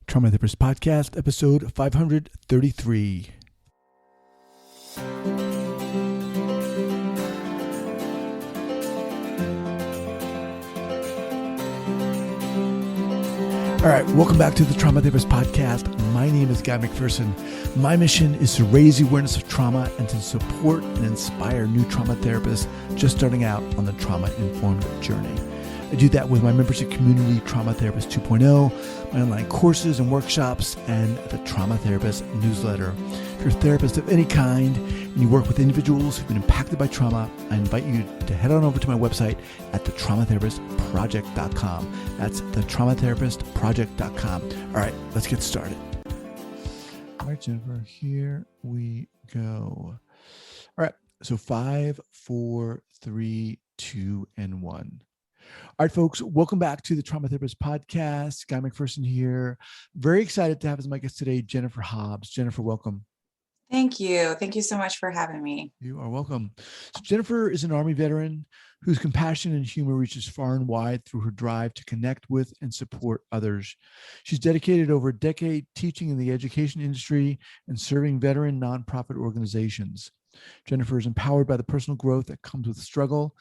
Trauma Therapist Podcast, episode 533. All right, welcome back to the Trauma Therapist Podcast. My name is Guy McPherson. My mission is to raise the awareness of trauma and to support and inspire new trauma therapists just starting out on the trauma-informed journey. I do that with my membership community, Trauma Therapist 2.0, my online courses and workshops, and the Trauma Therapist newsletter. If you're a therapist of any kind and you work with individuals who've been impacted by trauma, I invite you to head on over to my website at thetraumatherapistproject.com. That's thetraumatherapistproject.com. All right, let's get started. All right, Jennifer, here we go. All right, so 5, 4, 3, 2, and 1. All right, folks, welcome back to the Trauma Therapist Podcast. Guy McPherson here. Very excited to have as my guest today, Jennifer Hobbs. Jennifer, welcome. Thank you. Thank you so much for having me. You are welcome. So Jennifer is an Army veteran whose compassion and humor reaches far and wide through her drive to connect with and support others. She's dedicated over a decade teaching in the education industry and serving veteran nonprofit organizations. Jennifer is empowered by the personal growth that comes with struggle.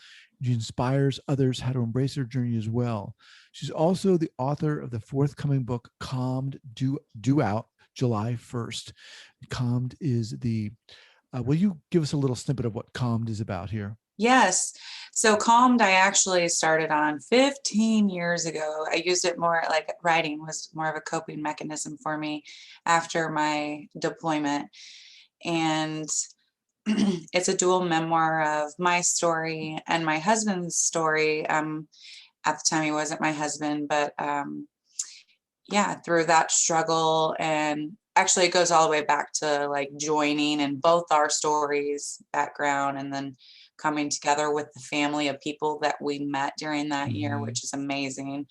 She inspires others how to embrace their journey as well. She's also the author of the forthcoming book, Calmed, due out July 1st. Calmed is the, will you give us a little snippet of what Calmed is about here? Yes. So Calmed, I actually started on 15 years ago. I used it more like writing was more of a coping mechanism for me after my deployment. And it's a dual memoir of my story and my husband's story. At the time he wasn't my husband, but through that struggle, and actually it goes all the way back to like joining and both our stories background, and then coming together with the family of people that we met during that year, which is amazing.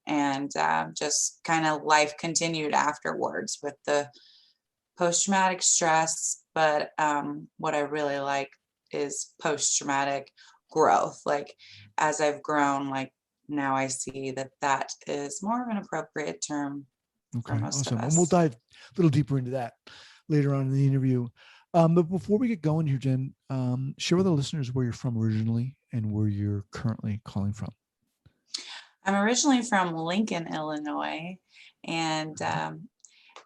And just kind of life continued afterwards with the post-traumatic stress. But what I really like is post-traumatic growth. Like as I've grown, like now I see that is more of an appropriate term for most of us. And we'll dive a little deeper into that later on in the interview. But before we get going here, Jen, share with the listeners where you're from originally and where you're currently calling from. I'm originally from Lincoln, Illinois, and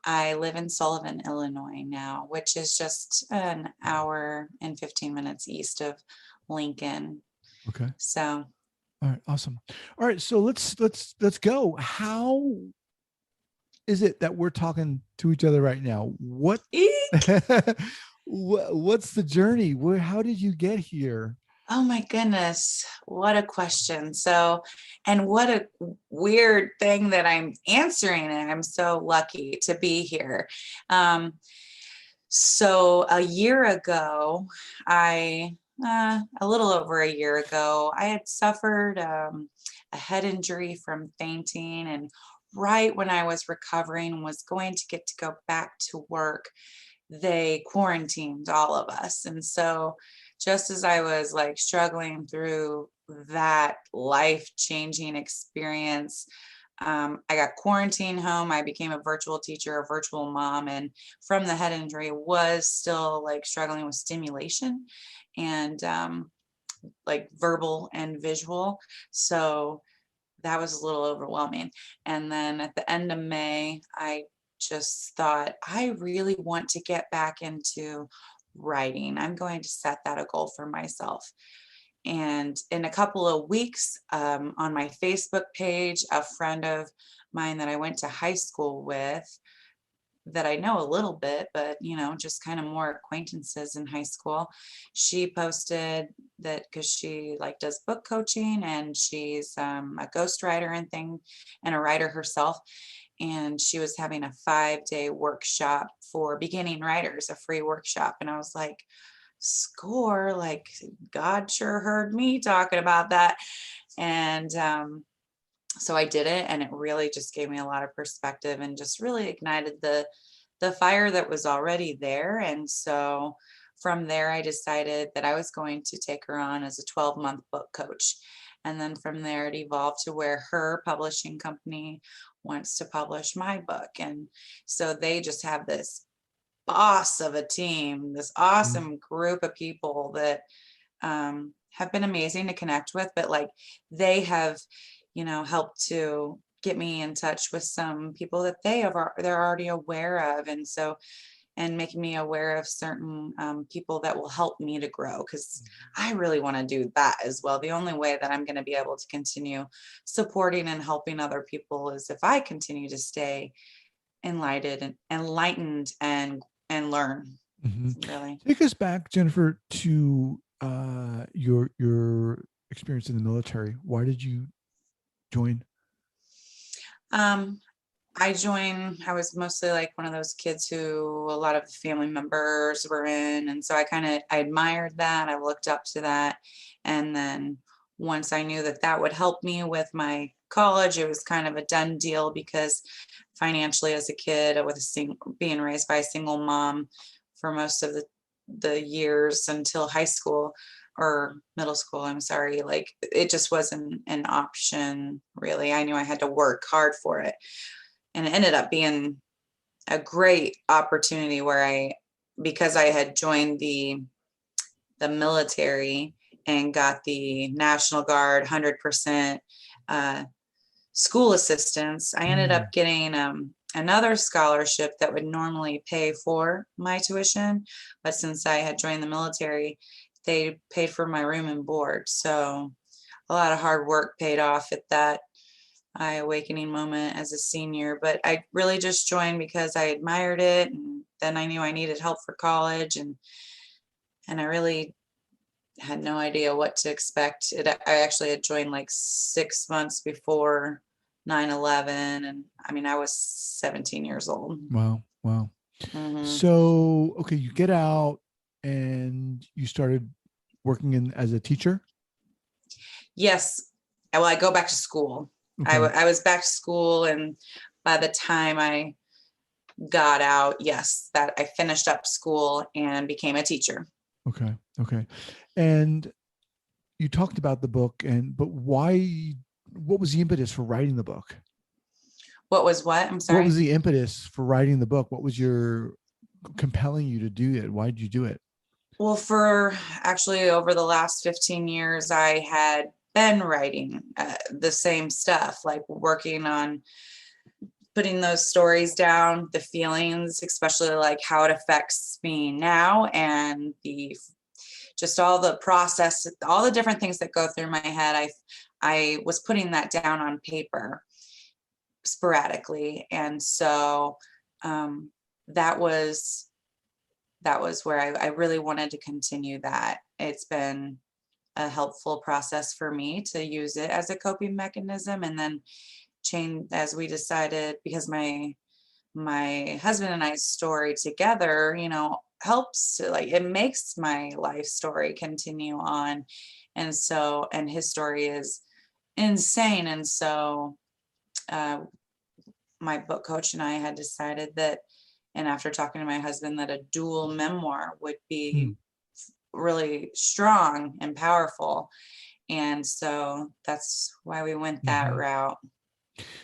I live in Sullivan, Illinois now, which is just an hour and 15 minutes east of Lincoln. Okay. So. All right. Awesome. All right. So let's go. How is it that we're talking to each other right now? What's the journey? How did you get here? Oh my goodness, what a question. So, and what a weird thing that I'm answering, and I'm so lucky to be here. So a year ago, a little over a year ago, I had suffered a head injury from fainting, and right when I was recovering and was going to get to go back to work, they quarantined all of us. And so just as I was like struggling through that life-changing experience, I got quarantined home. I became a virtual teacher, a virtual mom, and from the head injury was still like struggling with stimulation and like verbal and visual. So that was a little overwhelming. And then at the end of May, I just thought, I really want to get back into writing. I'm going to set that a goal for myself. And in a couple of weeks, on my Facebook page, a friend of mine that I went to high school with, that I know a little bit, but just kind of more acquaintances in high school, she posted that because she like does book coaching, and she's a ghostwriter and a writer herself. And she was having a 5-day workshop for beginning writers, a free workshop. And I was like, score, like God sure heard me talking about that. And so I did it, and it really just gave me a lot of perspective and just really ignited the fire that was already there. And so from there, I decided that I was going to take her on as a 12-month book coach. And then from there, it evolved to where her publishing company wants to publish my book. And so they just have this boss of a team, this Mhm. awesome group of people that have been amazing to connect with, but like they have, helped to get me in touch with some people that they're already aware of. And so, and making me aware of certain people that will help me to grow, because I really want to do that as well. The only way that I'm going to be able to continue supporting and helping other people is if I continue to stay enlightened and learn, Mhm. really. Take us back, Jennifer, to your experience in the military. Why did you join? Um, I was mostly like one of those kids who a lot of family members were in. And so I admired that. I looked up to that. And then once I knew that that would help me with my college, it was kind of a done deal, because financially as a kid with being raised by a single mom for most of the years until high school or middle school, I'm sorry, like it just wasn't an option really. I knew I had to work hard for it, and it ended up being a great opportunity where because I had joined the military and got the National Guard 100% uh, school assistance, I ended Mm. up getting another scholarship that would normally pay for my tuition, but since I had joined the military, they paid for my room and board. So a lot of hard work paid off at that eye awakening moment as a senior. But I really just joined because I admired it, and then I knew I needed help for college, and I really had no idea what to expect. I actually had joined like 6 months before 9/11, and I mean I was 17 years old. Wow, wow. Hmm. So, okay, you get out and you started working in as a teacher. Yes. Well, I go back to school. Okay, I was back to school, and by the time I got out, yes, that I finished up school and became a teacher. okay, okay. And you talked about the book, and but why? What was the impetus for writing the book? What was what? I'm What was sorry. the impetus for writing the book? What was your compelling you to do it? Why did you do it? Well, for actually over the last 15 years, I had been writing the same stuff, like working on putting those stories down, the feelings, especially like how it affects me now, and the just all the process, all the different things that go through my head. I was putting that down on paper sporadically, and so um, that was where I really wanted to continue that. It's been a helpful process for me to use it as a coping mechanism, and then change as we decided, because my husband and I's story together, helps to, like, it makes my life story continue on. And so, and his story is insane. And so, uh, my book coach and I had decided that, and after talking to my husband, that a dual memoir would Hmm. be really strong and powerful. And so that's why we went that Mm-hmm. route.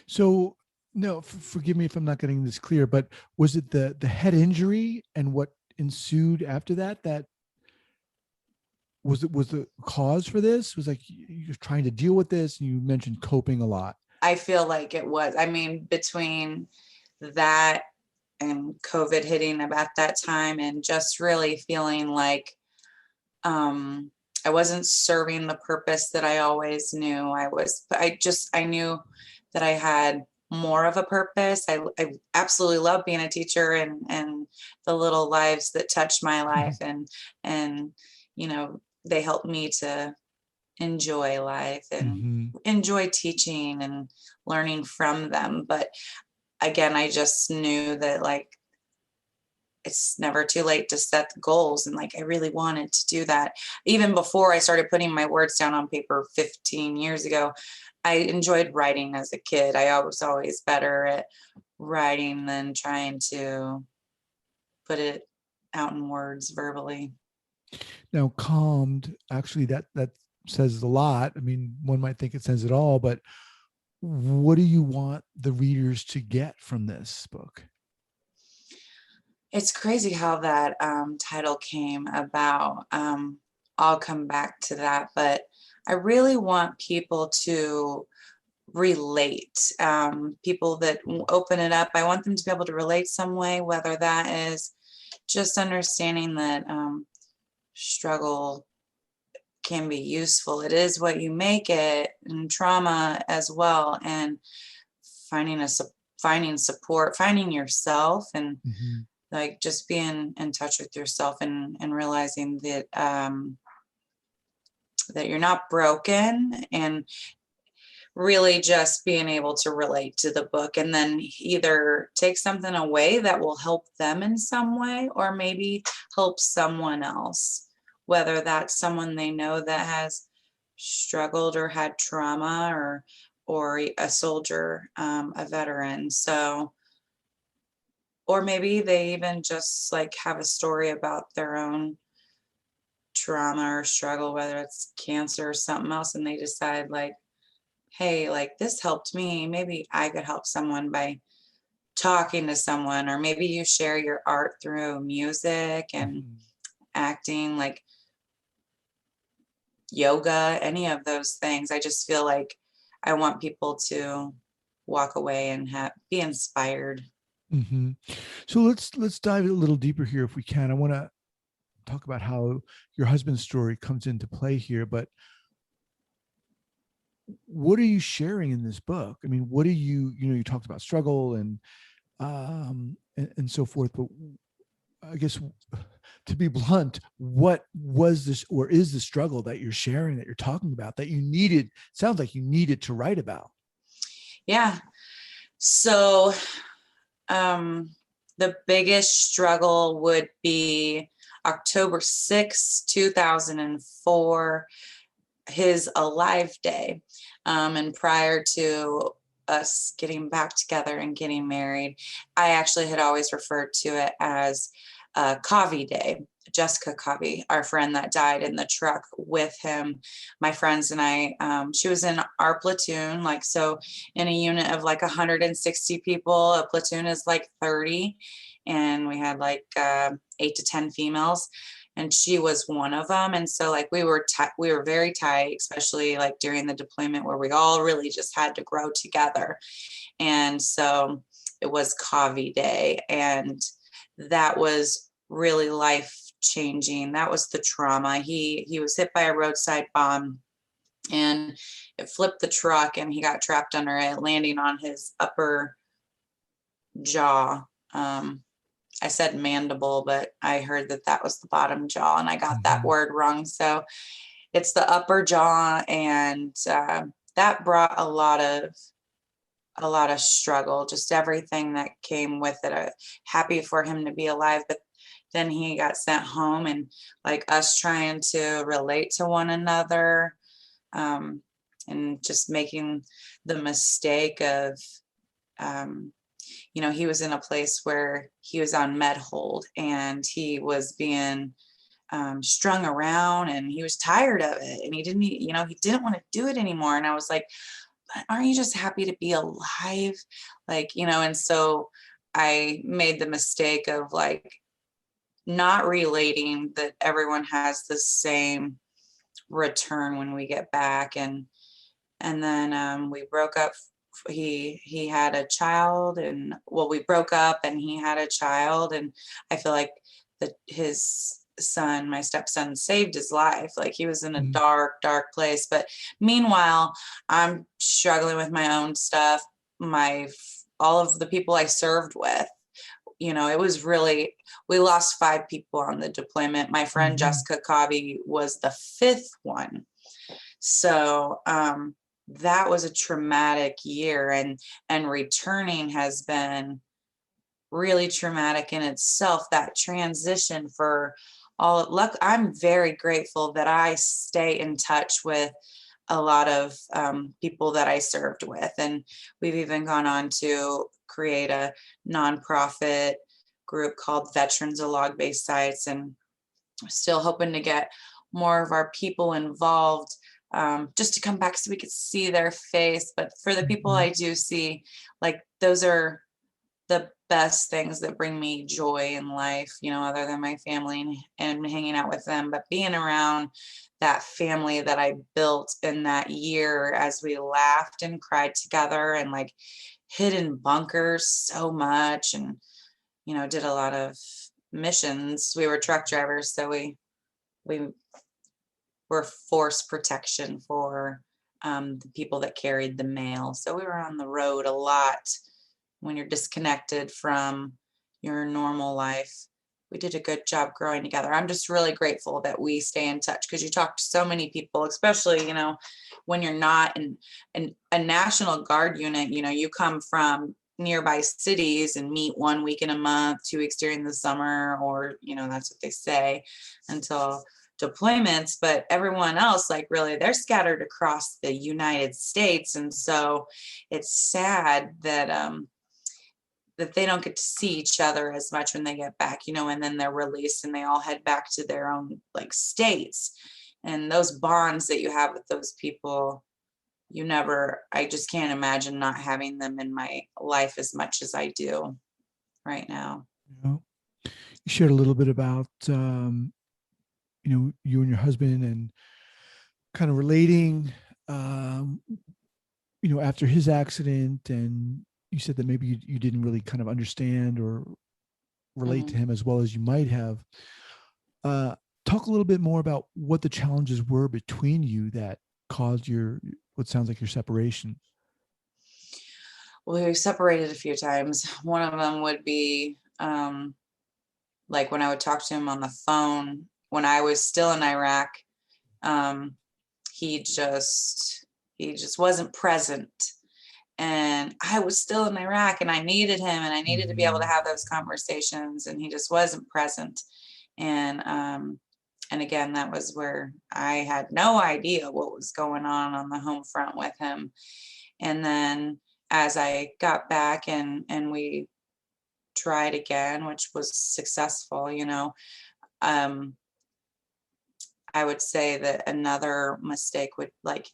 So, no, forgive me if I'm not getting this clear, but was it the head injury and what ensued after that that was the cause for this? Was like you're trying to deal with this, and you mentioned coping a lot. I feel like it was, I mean, between that and COVID hitting about that time, and just really feeling like um, I wasn't serving the purpose that I always knew I was. I knew that I had more of a purpose. I absolutely love being a teacher, and the little lives that touched my life, and they helped me to enjoy life and Mm-hmm. enjoy teaching and learning from them. But again, I just knew that, like, it's never too late to set goals, and like I really wanted to do that even before I started putting my words down on paper 15 years ago. I enjoyed writing as a kid. I was always better at writing than trying to put it out in words verbally. Now, calmed, actually, that says a lot. I mean, one might think it says it all, but what do you want the readers to get from this book? It's crazy how that title came about. I'll come back to that, but I really want people to relate. People that open it up, I want them to be able to relate some way, whether that is just understanding that struggle can be useful. It is what you make it, and trauma as well, and finding a finding support, finding yourself, and Mm-hmm. like just being in touch with yourself, and realizing that that you're not broken, and really just being able to relate to the book, and then either take something away that will help them in some way, or maybe help someone else, whether that's someone they know that has struggled or had trauma, or a soldier, a veteran. So, or maybe they even just like have a story about their own trauma or struggle, whether it's cancer or something else, and they decide like, hey, like this helped me. Maybe I could help someone by talking to someone, or maybe you share your art through music and Mm-hmm. acting, like yoga, any of those things. I just feel like I want people to walk away and be inspired. Mm-hmm. So let's dive a little deeper here if we can. I want to talk about how your husband's story comes into play here, but what are you sharing in this book? I mean, what are you talked about struggle and so forth, but I guess to be blunt, what was this or is the struggle that you're sharing, that you're talking about, that you needed, sounds like you needed to write about? Yeah. So the biggest struggle would be October 6, 2004, his Alive Day. And prior to us getting back together and getting married, I actually had always referred to it as Covey Day. Jessica Covey, our friend that died in the truck with him, my friends and I, she was in our platoon, like, so in a unit of like 160 people, a platoon is like 30, and we had like 8 to 10 females, and she was one of them. And so like we were very tight, especially like during the deployment where we all really just had to grow together. And so it was Covey Day, and that was really life changing. That was the trauma. He was hit by a roadside bomb, and it flipped the truck, and he got trapped under it, landing on his upper jaw. I said mandible, but I heard that that was the bottom jaw, and I got that Mm-hmm. word wrong. So it's the upper jaw, and that brought a lot of struggle, just everything that came with it. Happy for him to be alive, but then he got sent home, and like us trying to relate to one another, um, and just making the mistake of, um, he was in a place where he was on med hold, and he was being strung around, and he was tired of it, and he didn't want to do it anymore. And I was like, but aren't you just happy to be alive? Like, and so I made the mistake of like not relating that everyone has the same return when we get back. And then we broke up. He had a child, and well, we broke up, and he had a child, and I feel like his son, my stepson, saved his life. Like he was in a dark place, but meanwhile I'm struggling with my own stuff, my all of the people I served with. It was really, we lost 5 people on the deployment. My friend Mm-hmm. Jessica Cobby was the 5th one. So that was a traumatic year, and returning has been really traumatic in itself. That transition for all luck. I'm very grateful that I stay in touch with a lot of people that I served with, and we've even gone on to create a nonprofit group called Veterans of Log-Based Sites, and still hoping to get more of our people involved just to come back so we could see their face. But for the people Mhm. I do see, like those are the best things that bring me joy in life, other than my family and hanging out with them, but being around that family that I built in that year as we laughed and cried together and like hid in bunkers so much and, did a lot of missions. We were truck drivers, so we were force protection for the people that carried the mail. So we were on the road a lot when you're disconnected from your normal life. We did a good job growing together. I'm just really grateful that we stay in touch because you talk to so many people, especially, when you're not in a National Guard unit, you come from nearby cities and meet 1 week in a month, 2 weeks during the summer, or, that's what they say until deployments. But everyone else, like really, they're scattered across the United States. And so it's sad that they don't get to see each other as much when they get back, and then they're released and they all head back to their own like states. And those bonds that you have with those people, I just can't imagine not having them in my life as much as I do right now. You know, you shared a little bit about, you and your husband and kind of relating, um, after his accident. And you said that maybe you didn't really kind of understand or relate to Mhm. him as well as you might have. Uh, Talk a little bit more about what the challenges were between you that caused what sounds like your separation. Well, we separated a few times. One of them would be like when I would talk to him on the phone when I was still in Iraq. Um, he just he just wasn't present, and I was still in Iraq and I needed him and I needed to be able to Mhm. have those conversations, and he just wasn't present. And again, that was where I had no idea what was going on the home front with him. And then as I got back and we tried again, which was successful, um I would say that another mistake would, like,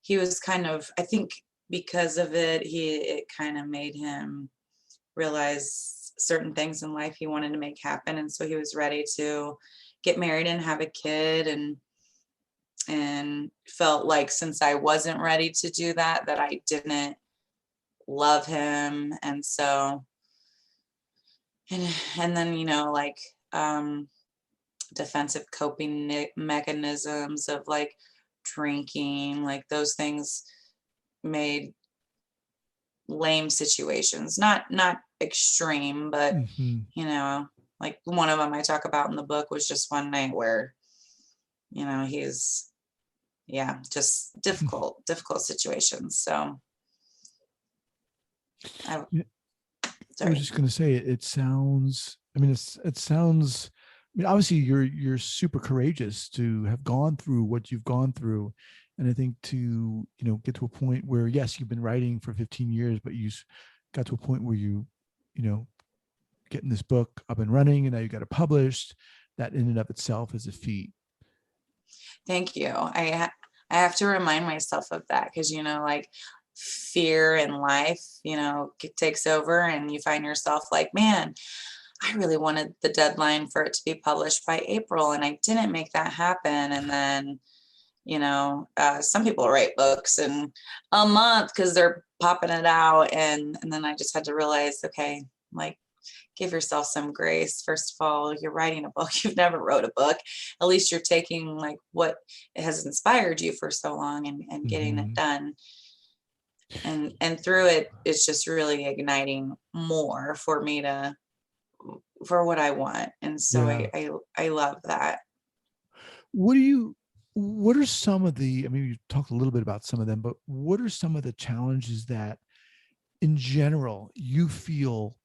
he was kind of, I think because of it kind of made him realize certain things in life he wanted to make happen. And so he was ready to get married and have a kid, and felt like since I wasn't ready to do that, that I didn't love him. And so, and then, like, um, defensive coping mechanisms of like drinking, like those things made lame situations, not extreme, but Mhm. like one of them I talk about in the book was just one night where, he's, yeah, just difficult situations. So I, Yeah, I was sorry. just going to say it sounds, I mean, it sounds, I mean, obviously you're super courageous to have gone through what you've gone through. And I think to, get to a point where, yes, you've been writing for 15 years, but got to a point where you know, getting this book up and running and now you got it published. That in and of itself is a feat. Thank you. I have to remind myself of that because, like, fear in life, it takes over and you find yourself like, man, I really wanted the deadline for it to be published by April and I didn't make that happen. And then, some people write books in a month because they're popping it out. And then I just had to realize, okay, like, give yourself some grace. First of all, you're writing a book. You've never wrote a book. At least you're taking like what has inspired you for so long and getting it Mm-hmm. done. And through it, it's just really igniting more for me to for what I want. And so Yeah. I love that. What do you, what are some of the, I mean, you talked a little bit about some of them, but what are some of the challenges that in general you feel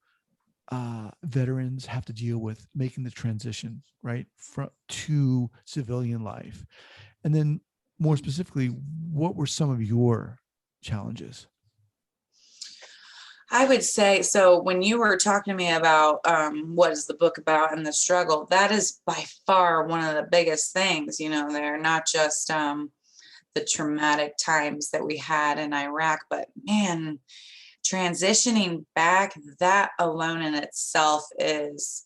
veterans have to deal with making the transition, right, from to civilian life? And then more specifically, what were some of your challenges? I would say so. When you were talking to me about what is the book about and the struggle, that is by far one of the biggest things. They're not just the traumatic times that we had in Iraq. But man, transitioning back, that alone in itself is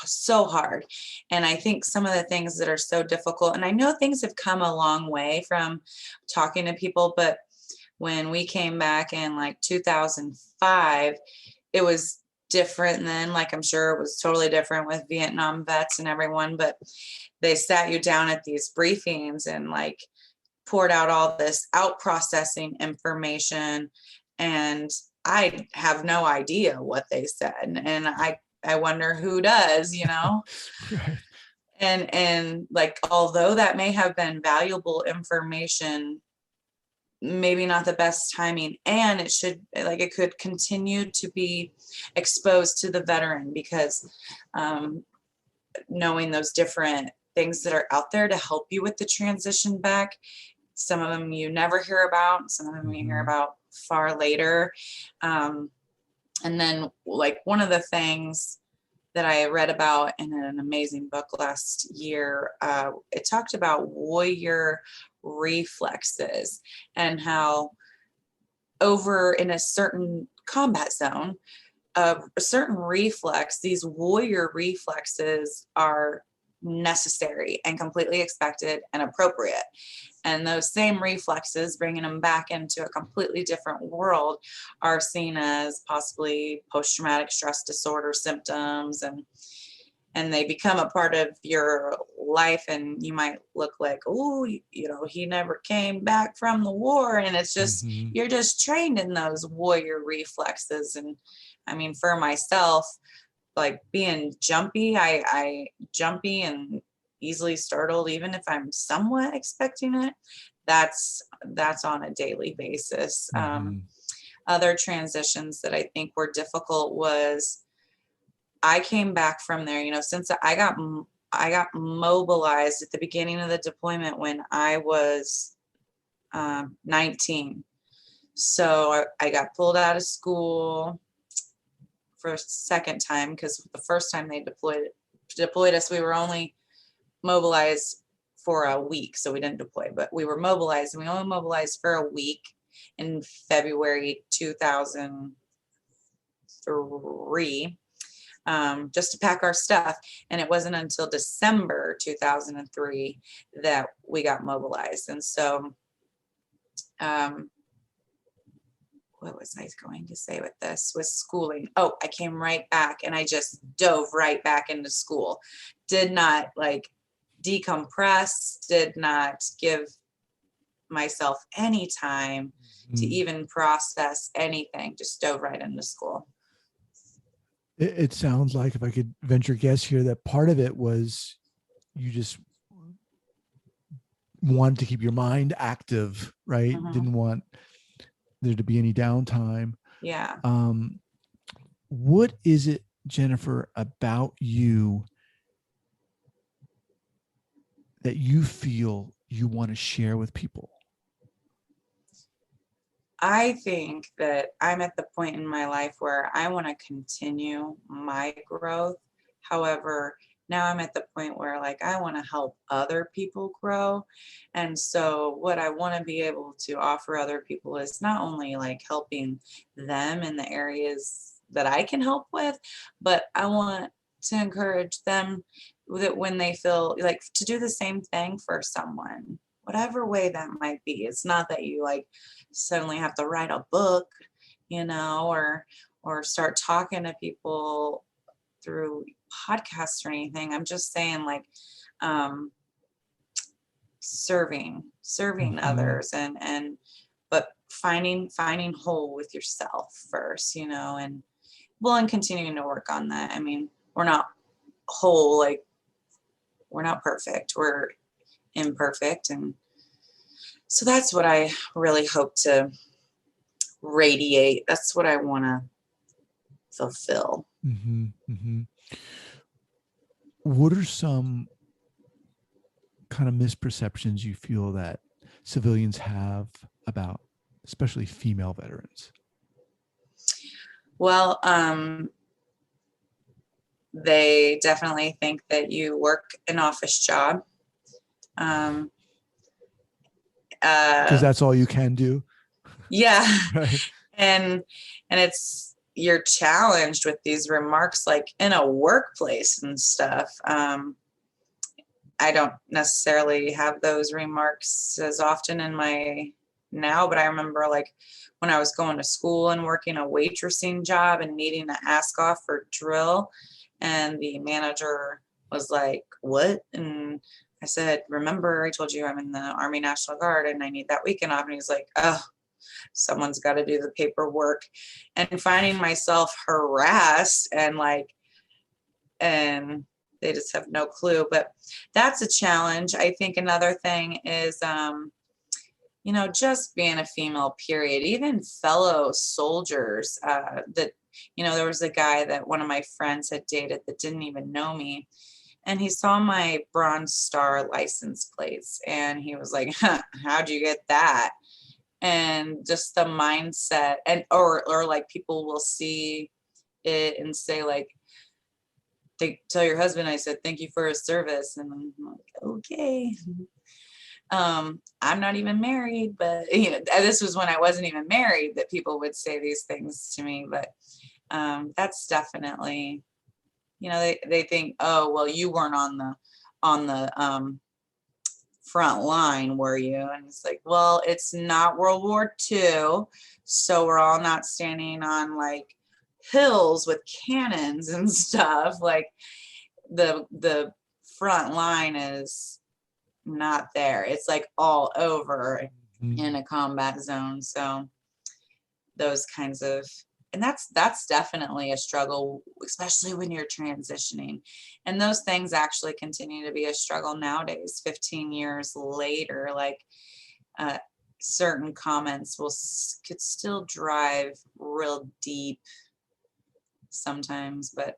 so hard. And I think some of the things that are so difficult, and I know things have come a long way from talking to people, but when we came back in like 2005, it was different then. Like, I'm sure it was totally different with Vietnam vets and everyone, but they sat you down at these briefings and like poured out all this out processing information, and I have no idea what they said, and I wonder who does, you know. Right. And like, although that may have been valuable information, maybe not the best timing, and it should, like, it could continue to be exposed to the veteran, because knowing those different things that are out there to help you with the transition back, some of them you never hear about, some of them you hear about far later. And then, like, one of the things that I read about in an amazing book last year, it talked about warrior reflexes, and how over in a certain combat zone, a certain reflex, these warrior reflexes are necessary and completely expected and appropriate. And those same reflexes, bringing them back into a completely different world, are seen as possibly post-traumatic stress disorder symptoms, and they become a part of your life, and you might look like, oh, you know, he never came back from the war. And it's just, you're just trained in those warrior reflexes. And I mean, for myself, like, being jumpy, I jumpy and easily startled, even if I'm somewhat expecting it. That's on a daily basis. Other transitions that I think were difficult was, I came back from there, you know, since I got mobilized at the beginning of the deployment when I was 19. So I got pulled out of school for a second time, because the first time they deployed us, we were only mobilized for a week, so we didn't deploy, but we were mobilized, and we only mobilized for a week in February 2003, just to pack our stuff. And it wasn't until December 2003 that we got mobilized. And so what was I going to say with this? With schooling. Oh, I came right back, and I just dove right back into school. Did not like decompress, did not give myself any time to even process anything, just dove right into school. It sounds like, if I could venture a guess here, that part of it was you just wanted to keep your mind active, right? Didn't want there to be any downtime. Yeah. What is it, Jennifer, about you that you feel you want to share with people? I think that I'm at the point in my life where I want to continue my growth. However, now I'm at the point where, like, I want to help other people grow. And so what I want to be able to offer other people is not only like helping them in the areas that I can help with, but I want to encourage them that when they feel like, to do the same thing for someone, whatever way that might be. It's not that you like suddenly have to write a book, you know, or start talking to people through podcasts or anything. I'm just saying, like, serving others, and but finding whole with yourself first, you know, and continuing to work on that. I mean, we're not whole, like, we're not perfect, we're imperfect. And so that's what I really hope to radiate. That's what I want to fulfill. What are some kind of misperceptions you feel that civilians have about, especially female veterans? Well, they definitely think that you work an office job. Because that's all you can do. Yeah. Right. and it's, you're challenged with these remarks like in a workplace and stuff. I don't necessarily have those remarks as often in my now, but I remember like when I was going to school and working a waitressing job and needing to ask off for drill, and the manager was like, "What?" And I said, "Remember, I told you I'm in the Army National Guard and I need that weekend off." And he's like, "Oh, someone's got to do the paperwork," and finding myself harassed and like, and they just have no clue. But that's a challenge. I think another thing is, just being a female, period, even fellow soldiers, that, there was a guy that one of my friends had dated that didn't even know me. And he saw my Bronze Star license plates and he was like, huh, how'd you get that? And just the mindset, and or like people will see it and say like, they tell your husband, I said, thank you for his service. And I'm like, okay. I'm not even married, but this was when I wasn't even married that people would say these things to me. But that's definitely, they think, oh, well, you weren't on the front line, were you? And it's like, well, it's not World War II, so we're all not standing on like hills with cannons and stuff. Like the front line is not there. It's like all over in a combat zone. So those kinds of, and that's definitely a struggle, especially when you're transitioning. And those things actually continue to be a struggle nowadays, 15 years later. Like certain comments could still drive real deep sometimes, but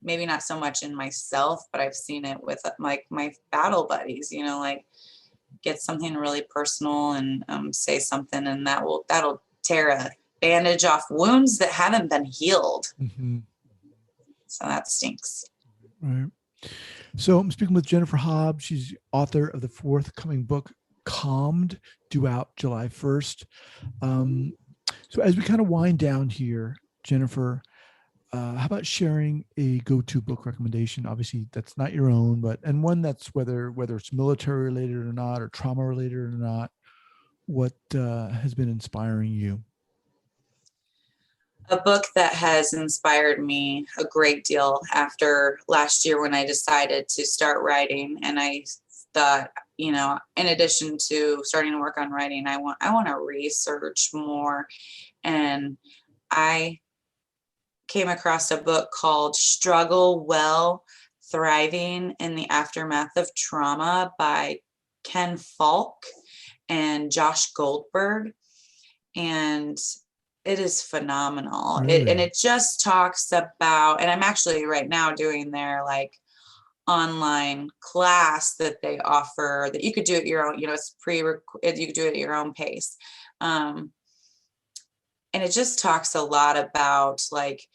maybe not so much in myself, but I've seen it with like my battle buddies, like get something really personal and say something, and that'll tear a bandage off wounds that haven't been healed. Mm-hmm. So that stinks. Right. So I'm speaking with Jennifer Hobbs. She's author of the forthcoming book, Calmed, due out July 1st. So as we kind of wind down here, Jennifer, how about sharing a go-to book recommendation? Obviously, that's not your own, and one that's whether it's military related or not, or trauma related or not. What has been inspiring you? A book that has inspired me a great deal after last year when I decided to start writing, and I thought, in addition to starting to work on writing, I want to research more, and I came across a book called Struggle Well, Thriving in the Aftermath of Trauma by Ken Falk and Josh Goldberg. And it is phenomenal. Really? It just talks about, and I'm actually right now doing their like online class that they offer that you could do at your own, it's you could do it at your own pace. And it just talks a lot about like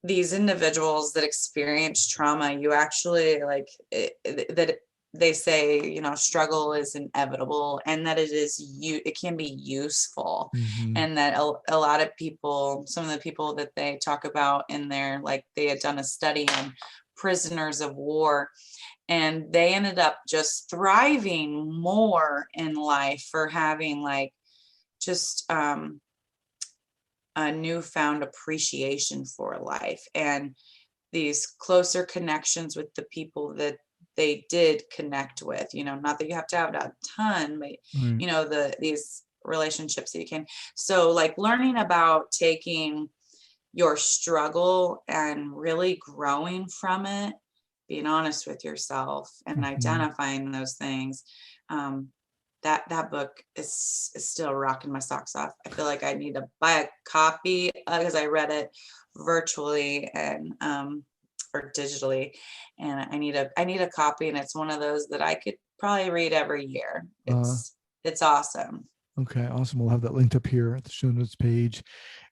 these individuals that experience trauma. You actually like that they say, struggle is inevitable, and that it can be useful. Mm-hmm. And that a lot of people, some of the people that they talk about in there, like they had done a study on prisoners of war, and they ended up just thriving more in life for having like just a newfound appreciation for life and these closer connections with the people that they did connect with, not that you have to have a ton, but these relationships that you can. So like learning about taking your struggle and really growing from it, being honest with yourself and identifying those things. That book is still rocking my socks off. I feel like I need to buy a copy because I read it virtually and or digitally, and I need a copy. And it's one of those that I could probably read every year. It's awesome. Okay, awesome. We'll have that linked up here at the show notes page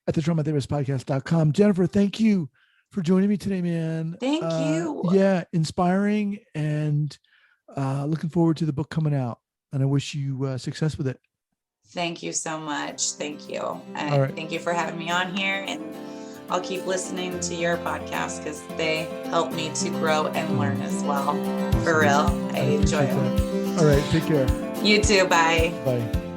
at the traumatherapistpodcast.com. Jennifer, thank you for joining me today, man. Thank you. Yeah, inspiring, and looking forward to the book coming out. and I wish you success with it. Thank you so much. Thank you. All right. Thank you for having me on here. And I'll keep listening to your podcast because they help me to grow and learn as well. For real. I enjoy them. All right. Take care. You too. Bye. Bye.